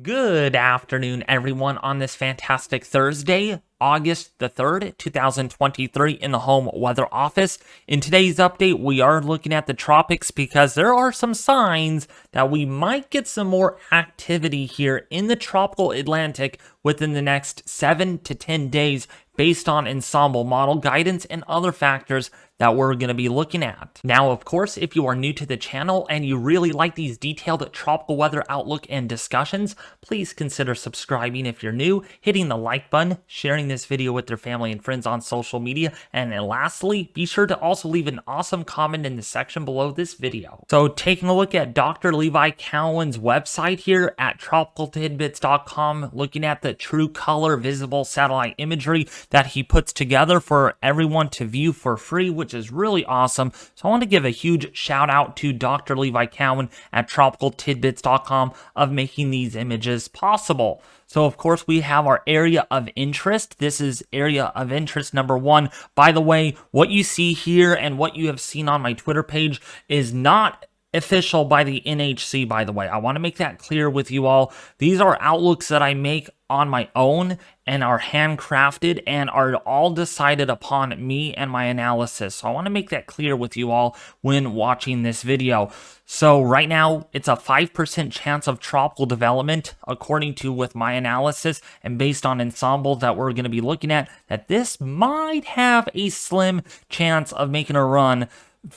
Good afternoon, everyone, on this fantastic Thursday, August the 3rd, 2023, in the home weather office. In today's update, we are looking at the tropics because there are some signs that we might get some more activity here in the tropical Atlantic within the next 7 to 10 days based on ensemble model guidance and other factors that we're going to be looking at. Now, of course, if you are new to the channel and you really like these detailed tropical weather outlook and discussions, please consider subscribing if you're new, hitting the like button, sharing this video with your family and friends on social media, and then lastly, be sure to also leave an awesome comment in the section below this video. So taking a look at Dr. Levi Cowan's website here at tropicaltidbits.com, looking at the true color visible satellite imagery that he puts together for everyone to view for free, which is really awesome. So I want to give a huge shout out to Dr. Levi Cowan at tropicaltidbits.com of making these images possible. So of course we have our area of interest. This is area of interest number 1. By the way, what you see here and what you have seen on my Twitter page is not official by the NHC, by the way. I want to make that clear with you all. These are outlooks that I make on my own and are handcrafted and are all decided upon me and my analysis. So I want to make that clear with you all when watching this video. So right now, it's a 5% chance of tropical development, according to with my analysis and based on ensembles that we're going to be looking at, that this might have a slim chance of making a run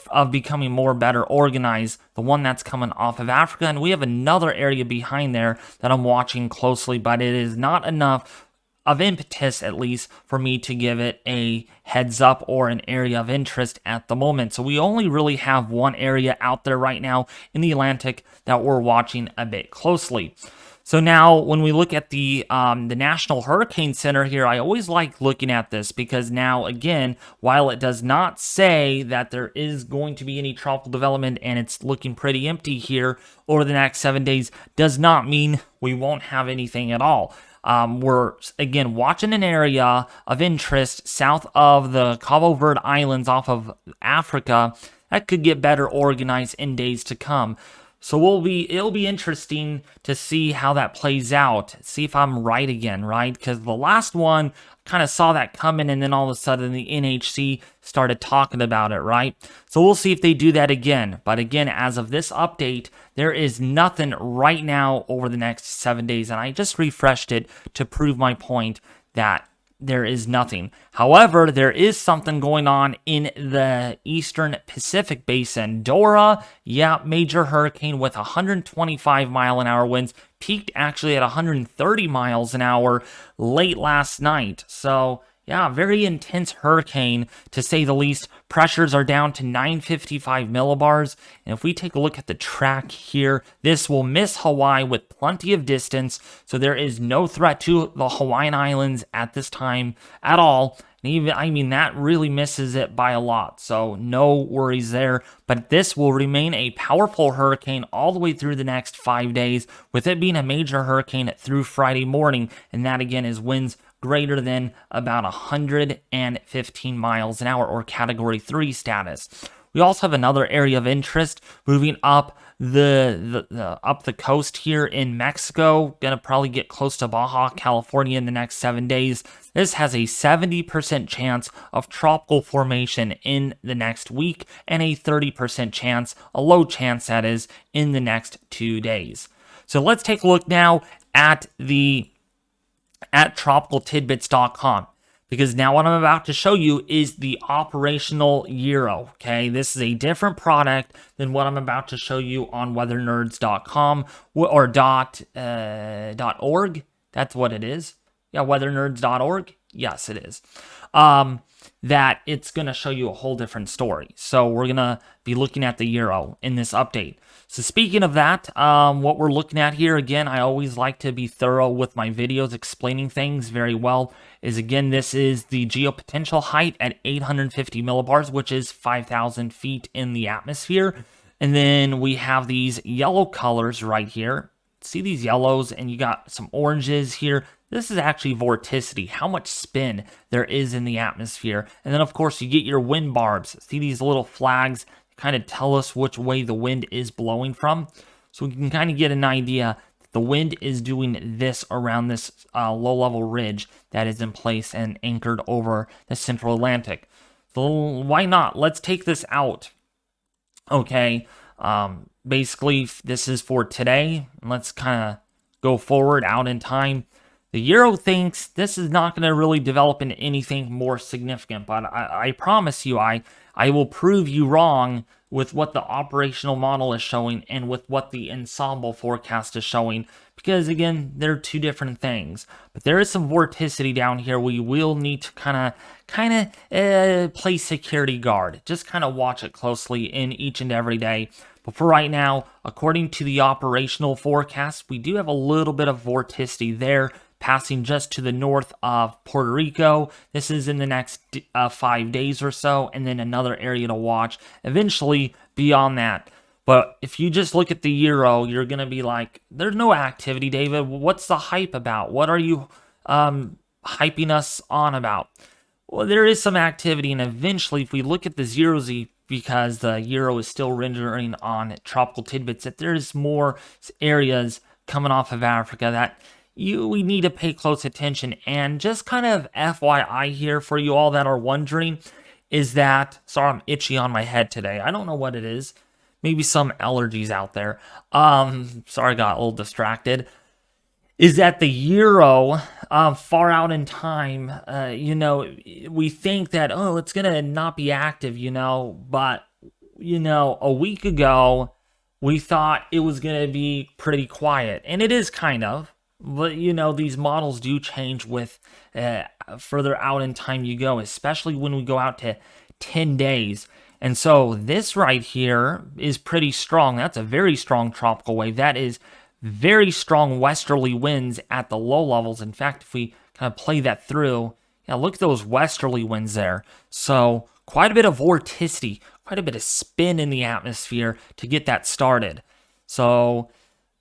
of becoming more better organized, the one that's coming off of Africa. And we have another area behind there that I'm watching closely, but it is not enough of impetus, at least, for me to give it a heads up or an area of interest at the moment. So we only really have one area out there right now in the Atlantic that we're watching a bit closely. So now when we look at the National Hurricane Center here, I always like looking at this because now, again, while it does not say that there is going to be any tropical development and it's looking pretty empty here over the next 7 days, does not mean we won't have anything at all. We're, again, watching an area of interest south of the Cabo Verde Islands off of Africa that could get better organized in days to come. So it'll be interesting to see how that plays out. See if I'm right again, right? Because the last one kind of saw that coming, and then all of a sudden the NHC started talking about it, right? So we'll see if they do that again. But again, as of this update, there is nothing right now over the next 7 days, and I just refreshed it to prove my point that there is nothing. However, there is something going on in the Eastern Pacific Basin. Dora, major hurricane with 125-mile-an-hour winds, peaked actually at 130 miles an hour late last night. So, very intense hurricane, to say the least. Pressures are down to 955 millibars. And if we take a look at the track here, this will miss Hawaii with plenty of distance. So there is no threat to the Hawaiian Islands at this time at all. And even, that really misses it by a lot. So no worries there. But this will remain a powerful hurricane all the way through the next 5 days, with it being a major hurricane through Friday morning. And that, again, is winds greater than about 115 miles an hour, or Category 3 status. We also have another area of interest moving up up the coast here in Mexico. Gonna probably get close to Baja California in the next 7 days. This has a 70% chance of tropical formation in the next week, and a 30% chance, a low chance that is, in the next 2 days. So let's take a look now at tropicaltidbits.com, because now what I'm about to show you is the operational Euro. Okay, this is a different product than what I'm about to show you on weathernerds.com or .org. That's what it is. Yeah, weathernerds.org. Yes, it is. That it's going to show you a whole different story. So we're going to be looking at the Euro in this update. So speaking of that, what we're looking at here, again, I always like to be thorough with my videos, explaining things very well, is again, this is the geopotential height at 850 millibars, which is 5,000 feet in the atmosphere. And then we have these yellow colors right here. See these yellows, and you got some oranges here. This is actually vorticity, how much spin there is in the atmosphere. And then, of course, you get your wind barbs. See these little flags kind of tell us which way the wind is blowing from. So we can kind of get an idea that the wind is doing this around this low-level ridge that is in place and anchored over the central Atlantic. So why not? Let's take this out. Okay, basically this is for today. Let's kind of go forward out in time. The Euro thinks this is not going to really develop into anything more significant, but I promise you, I will prove you wrong with what the operational model is showing and with what the ensemble forecast is showing, because again, they're two different things. But there is some vorticity down here. We will need to kind of play security guard. Just kind of watch it closely in each and every day. But for right now, according to the operational forecast, we do have a little bit of vorticity there, passing just to the north of Puerto Rico. This is in the next 5 days or so, and then another area to watch eventually beyond that. But if you just look at the Euro, you're going to be like, there's no activity, David. What's the hype about? What are you hyping us on about? Well, there is some activity, and eventually, if we look at the 0Z, because the Euro is still rendering on tropical tidbits, that there's more areas coming off of Africa that we need to pay close attention. And just kind of FYI here for you all that are wondering is that, sorry, I'm itchy on my head today. I don't know what it is. Maybe some allergies out there. Sorry, I got a little distracted. Is that the Euro, far out in time, we think that, oh, it's going to not be active, but, a week ago, we thought it was going to be pretty quiet. And it is kind of. But, these models do change with further out in time you go, especially when we go out to 10 days. And so this right here is pretty strong. That's a very strong tropical wave. That is very strong westerly winds at the low levels. In fact, if we kind of play that through, look at those westerly winds there. So quite a bit of vorticity, quite a bit of spin in the atmosphere to get that started. So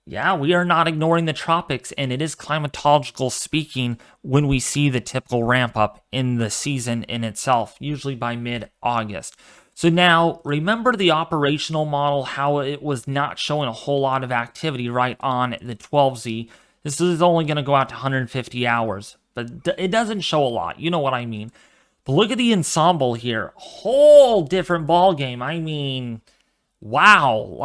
yeah, we are not ignoring the tropics, and it is climatological speaking when we see the typical ramp up in the season in itself, usually by mid-August. So now, remember the operational model, how it was not showing a whole lot of activity right on the 12Z. This is only going to go out to 150 hours, but it doesn't show a lot. You know what I mean. But look at the ensemble here. Whole different ball game. I mean, wow,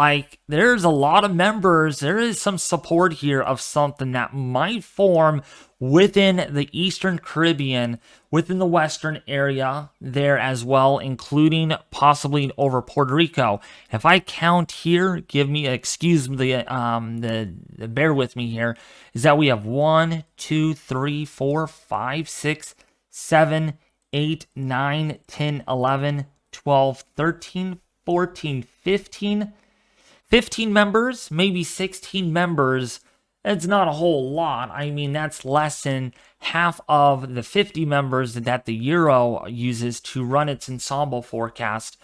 there's a lot of members. There is some support here of something that might form within the Eastern Caribbean, within the Western area there as well, including possibly over Puerto Rico. If I count here, bear with me here, is that we have 1, 2, 3, 4, 5, 6, 7, 8, 9, 10, 11, 12, 13, 14, 15 members, maybe 16 members. It's not a whole lot. I mean, that's less than half of the 50 members that the Euro uses to run its ensemble forecast.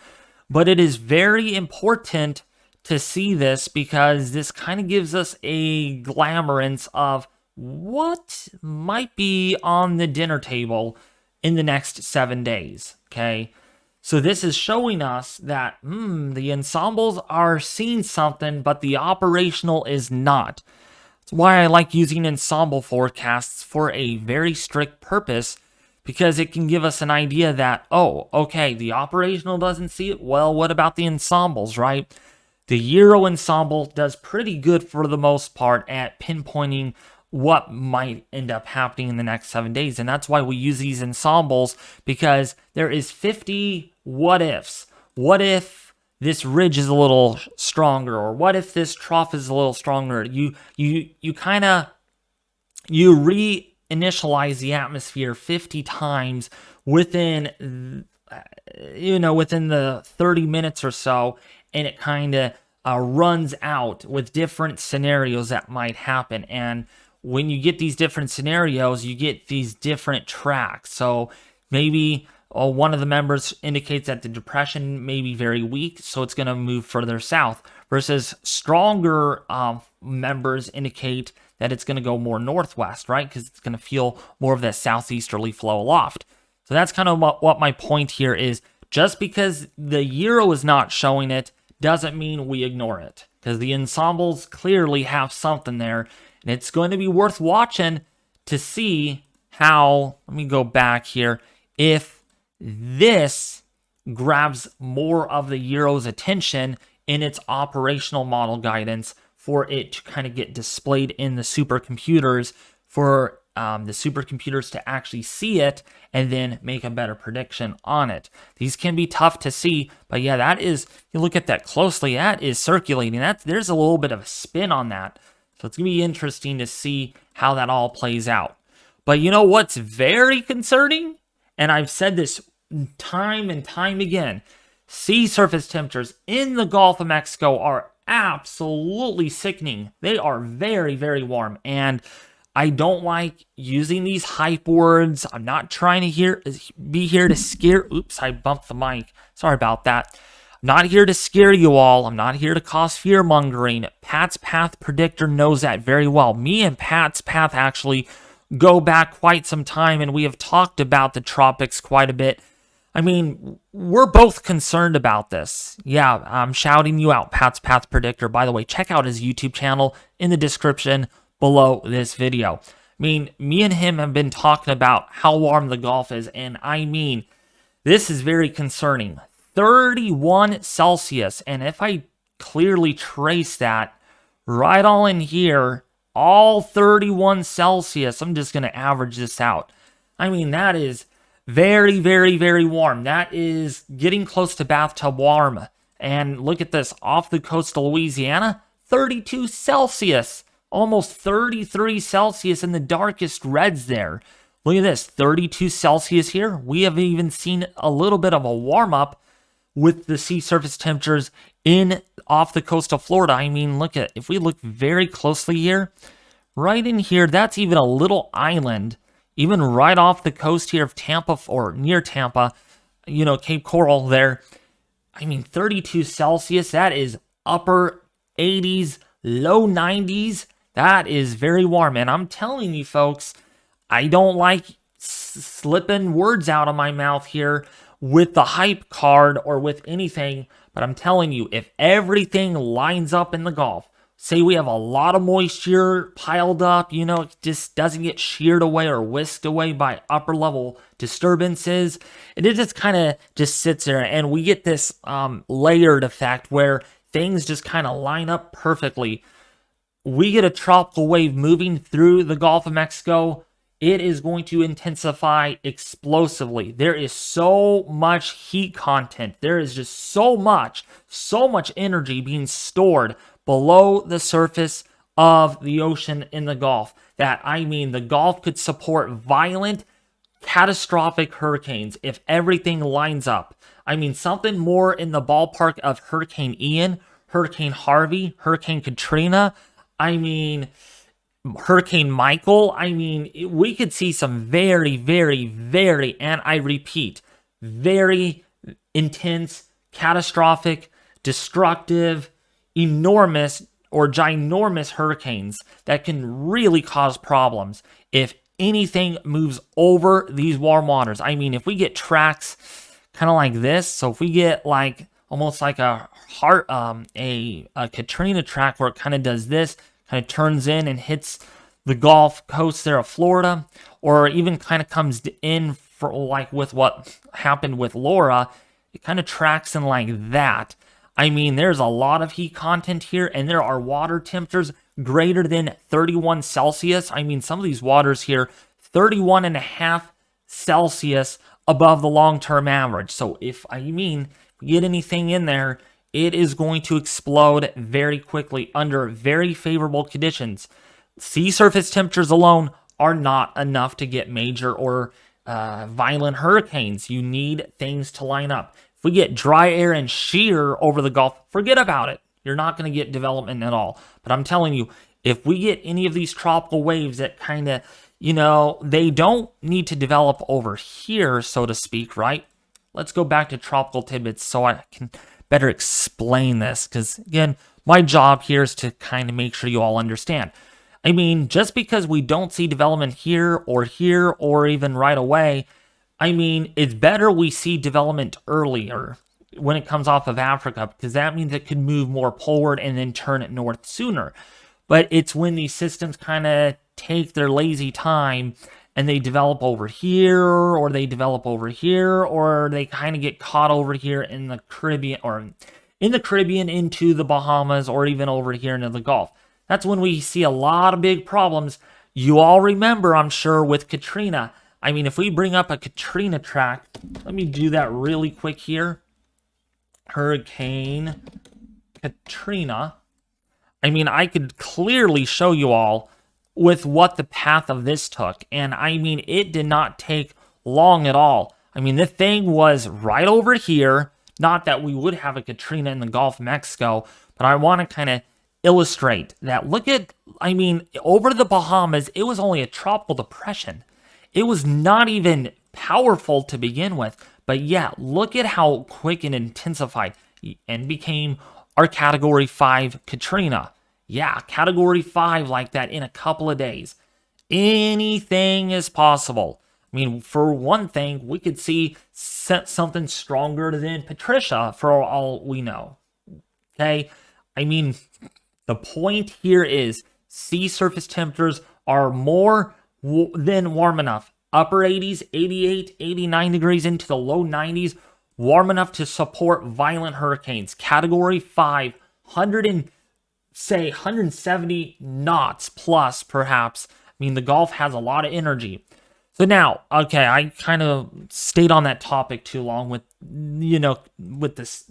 But it is very important to see this because this kind of gives us a glamorance of what might be on the dinner table in the next 7 days, okay? So this is showing us that the ensembles are seeing something, but the operational is not. That's why I like using ensemble forecasts for a very strict purpose, because it can give us an idea that, oh, okay, the operational doesn't see it. Well, what about the ensembles, right? The Euro ensemble does pretty good for the most part at pinpointing what might end up happening in the next 7 days. And that's why we use these ensembles, because there is 50 what ifs. What if this ridge is a little stronger, or what if this trough is a little stronger? You reinitialize the atmosphere 50 times within the 30 minutes or so, and it kind of runs out with different scenarios that might happen. And when you get these different scenarios, you get these different tracks. So maybe one of the members indicates that the depression may be very weak, so it's going to move further south, versus stronger members indicate that it's going to go more northwest, right? Because it's going to feel more of that southeasterly flow aloft. So that's kind of what my point here is. Just because the Euro is not showing it doesn't mean we ignore it, because the ensembles clearly have something there. And it's going to be worth watching to see how, let me go back here, if this grabs more of the Euro's attention in its operational model guidance for it to kind of get displayed in the supercomputers for the supercomputers to actually see it and then make a better prediction on it. These can be tough to see, but yeah, that is, you look at that closely, that is circulating. There's a little bit of a spin on that. So it's going to be interesting to see how that all plays out. But you know what's very concerning? And I've said this time and time again. Sea surface temperatures in the Gulf of Mexico are absolutely sickening. They are very, very warm. And I don't like using these hype words. I'm not trying to be here to scare. Oops, I bumped the mic. Sorry about that. I'm not here to scare you all. I'm not here to cause fear mongering. Pat's Path Predictor knows that very well. Me and Pat's Path actually go back quite some time, and we have talked about the tropics quite a bit. I mean, we're both concerned about this. Yeah, I'm shouting you out, Pat's Path Predictor. By the way, check out his YouTube channel in the description below this video. I mean, me and him have been talking about how warm the Gulf is, and I mean, this is very concerning. 31 Celsius, and if I clearly trace that right all in here, all 31 Celsius, I'm just going to average this out. I mean, that is very, very, very warm. That is getting close to bathtub warm. And look at this, off the coast of Louisiana, 32 Celsius. Almost 33 Celsius in the darkest reds there. Look at this, 32 Celsius here. We have even seen a little bit of a warm-up with the sea surface temperatures off the coast of Florida. I mean, look at, if we look very closely here, right in here, that's even a little island, even right off the coast here of Tampa, or near Tampa, you know, Cape Coral there. I mean, 32 Celsius, that is upper 80s, low 90s. That is very warm, and I'm telling you folks, I don't like slipping words out of my mouth here with the hype card or with anything, but I'm telling you, if everything lines up in the Gulf, say we have a lot of moisture piled up, you know, it just doesn't get sheared away or whisked away by upper level disturbances, and it just kind of just sits there, and we get this layered effect where things just kind of line up perfectly. We get a tropical wave moving through the Gulf of Mexico, it is going to intensify explosively. There is so much heat content. There is just so much energy being stored below the surface of the ocean in the Gulf that, I mean, the Gulf could support violent, catastrophic hurricanes if everything lines up. I mean, something more in the ballpark of Hurricane Ian, Hurricane Harvey, Hurricane Katrina, I mean, Hurricane Michael. I mean, we could see some very, very, very, and I repeat, very intense, catastrophic, destructive, enormous, or ginormous hurricanes that can really cause problems if anything moves over these warm waters. I mean, if we get tracks kind of like this, so if we get like almost like a Katrina track where it kind of does this, kind of turns in and hits the Gulf Coast there of Florida, or even kind of comes in for like with what happened with Laura, it kind of tracks in like that. I mean, there's a lot of heat content here, and there are water temperatures greater than 31 Celsius. I mean, some of these waters here, 31.5 Celsius above the long-term average. So if we get anything in there, it is going to explode very quickly under very favorable conditions. Sea surface temperatures alone are not enough to get major or violent hurricanes. You need things to line up. If we get dry air and shear over the Gulf, forget about it. You're not going to get development at all. But I'm telling you, if we get any of these tropical waves that kind of, you know, they don't need to develop over here, so to speak, right? Let's go back to tropical tidbits so I can better explain this, because again, my job here is to kind of make sure you all understand. I mean, just because we don't see development here, or even right away, I mean, it's better we see development earlier when it comes off of Africa, because that means it could move more poleward and then turn it north sooner. but it's when these systems kind of take their lazy time and they develop over here, or they develop over here, or they kind of get caught over here in the Caribbean, or in the Caribbean into the Bahamas, or even over here into the Gulf. That's when we see a lot of big problems. You all remember, I'm sure, with Katrina. I mean, if we bring up a Katrina track, let me do that really quick here. Hurricane Katrina. I mean, I could clearly show you all with what the path of this took. And I mean, it did not take long at all. I mean, the thing was right over here. Not that we would have a Katrina in the Gulf of Mexico, but I want to kind of illustrate that. Look at, I mean, over the Bahamas, it was only a tropical depression. It was not even powerful to begin with. But yeah, look at how quick and intensified and became our Category 5 Katrina. Yeah, Category 5 like that in a couple of days. Anything is possible. I mean, for one thing, we could see something stronger than Patricia for all we know. Okay? I mean, the point here is sea surface temperatures are more than warm enough. Upper 80s, 88, 89 degrees into the low 90s, warm enough to support violent hurricanes. Category 5, 170 knots plus, perhaps. I mean, the Gulf has a lot of energy. So now, okay, I kind of stayed on that topic too long with, with this,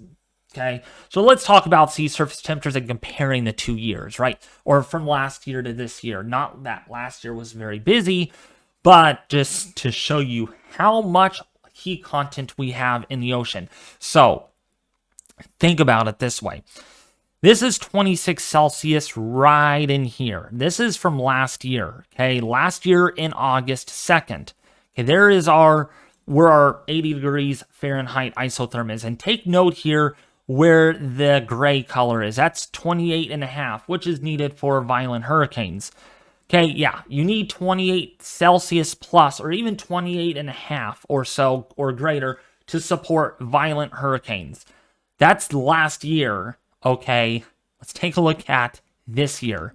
okay? So let's talk about sea surface temperatures and comparing the 2 years, right? Or from last year to this year. Not that last year was very busy, but just to show you how much heat content we have in the ocean. So think about it this way. This is 26 Celsius right in here. This is from last year, okay? Last year in August 2nd. Okay, there is where our 80 degrees Fahrenheit isotherm is. And take note here where the gray color is. That's 28.5, which is needed for violent hurricanes. Okay, yeah, you need 28 Celsius plus, or even 28.5 or so, or greater, to support violent hurricanes. That's last year. Okay, let's take a look at this year.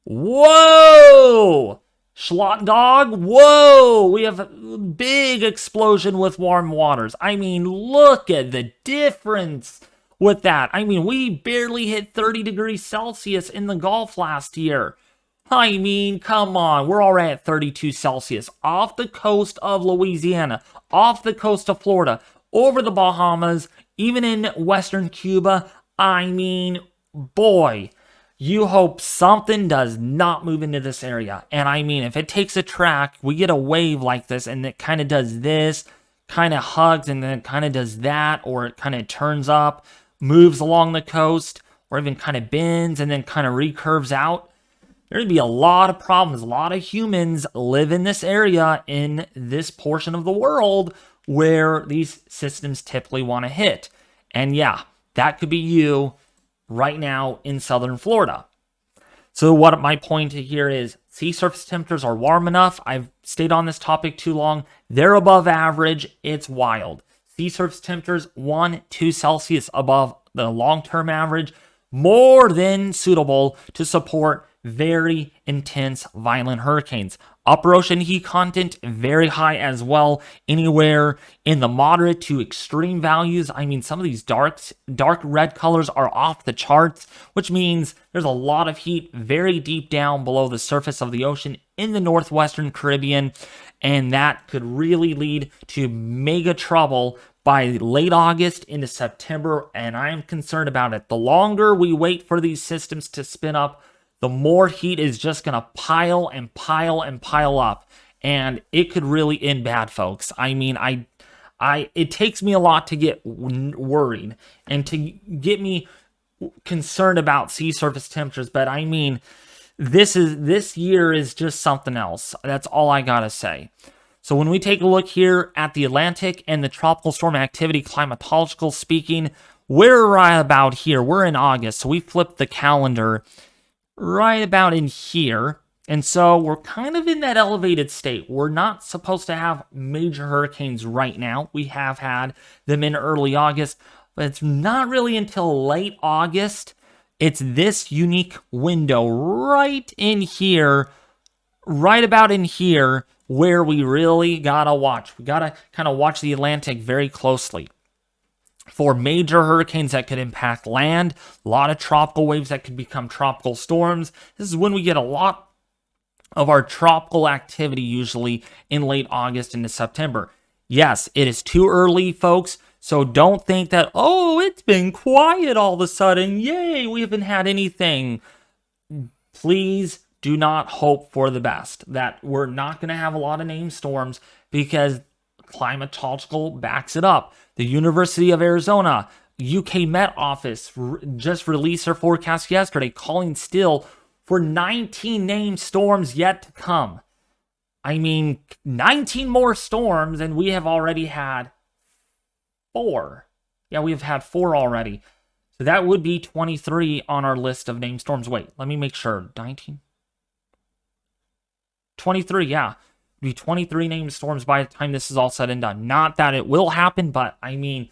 Whoa! Schlotthauer, whoa! We have a big explosion with warm waters. I mean, look at the difference with that. I mean, we barely hit 30 degrees Celsius in the Gulf last year. I mean, come on, we're already at 32 Celsius. Off the coast of Louisiana, off the coast of Florida, over the Bahamas, even in western Cuba. I mean, boy, you hope something does not move into this area. And I mean, if it takes a track, we get a wave like this, and it kind of does this, kind of hugs, and then it kind of does that, or it kind of turns up, moves along the coast, or even kind of bends, and then kind of recurves out. There'd be a lot of problems. A lot of humans live in this area, in this portion of the world, where these systems typically want to hit. And yeah, that could be you right now in southern Florida. So what my point here is, sea surface temperatures are warm enough. I've stayed on this topic too long. They're above average. It's wild. Sea surface temperatures 1-2 Celsius above the long-term average, more than suitable to support very intense, violent hurricanes. Upper ocean heat content, very high as well, anywhere in the moderate to extreme values. I mean, some of these dark red colors are off the charts, which means there's a lot of heat very deep down below the surface of the ocean in the northwestern Caribbean, and that could really lead to mega trouble by late August into September, and I am concerned about it. The longer we wait for these systems to spin up, the more heat is just going to pile and pile and pile up. And it could really end bad, folks. I mean, it takes me a lot to get worried and to get me concerned about sea surface temperatures. But I mean, this year is just something else. That's all I got to say. So when we take a look here at the Atlantic and the tropical storm activity, climatological speaking, we're right about here. We're in August. So we flipped the calendar right about in here. And so we're kind of in that elevated state. We're not supposed to have major hurricanes right now. We have had them in early August, but it's not really until late August It's this unique window right in here, right about in here, where we really gotta watch. We gotta kind of watch the Atlantic very closely for major hurricanes that could impact land, a lot of tropical waves that could become tropical storms. This is when we get a lot of our tropical activity, usually in late August into September. Yes, it is too early, folks, so don't think that, oh, it's been quiet all of a sudden. Yay, we haven't had anything. Please do not hope for the best, that we're not going to have a lot of named storms, because climatological backs it up. The University of Arizona, UK Met Office just released their forecast yesterday, calling still for 19 named storms yet to come. I mean, 19 more storms, and we have already had 4. Yeah, we have had 4 already. So that would be 23 on our list of named storms. Wait, let me make sure. 19? 23, yeah. Be 23 named storms by the time this is all said and done. Not that it will happen, but I mean,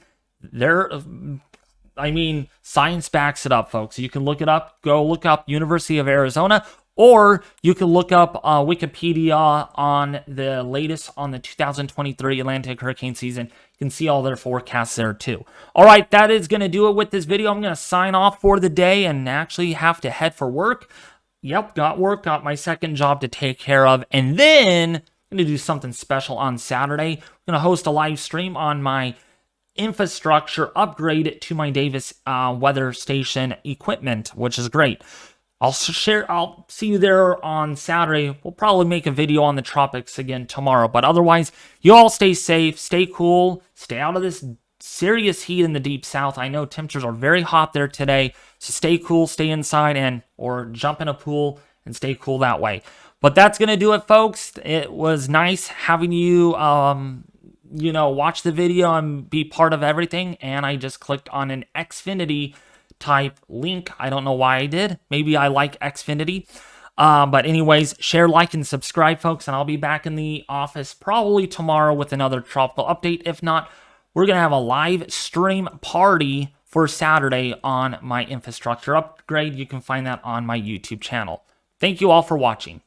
science backs it up, folks. You can look it up. Go look up University of Arizona, or you can look up Wikipedia on the latest on the 2023 Atlantic hurricane season. You can see all their forecasts there too. All right, that is going to do it with this video. I'm going to sign off for the day and actually have to head for work. Yep, got work, got my second job to take care of, and then I'm going to do something special on Saturday. I'm going to host a live stream on my infrastructure upgrade to my Davis weather station equipment, which is great. I'll see you there on Saturday. We'll probably make a video on the tropics again tomorrow, but otherwise, you all stay safe, stay cool, stay out of this serious heat in the deep south. I know temperatures are very hot there today, so stay cool, stay inside, or jump in a pool and stay cool that way. But that's going to do it, folks. It was nice having you, watch the video and be part of everything. And I just clicked on an Xfinity type link. I don't know why I did. Maybe I like Xfinity. But anyways, share, like, and subscribe, folks. And I'll be back in the office probably tomorrow with another tropical update. If not, we're going to have a live stream party for Saturday on my infrastructure upgrade. You can find that on my YouTube channel. Thank you all for watching.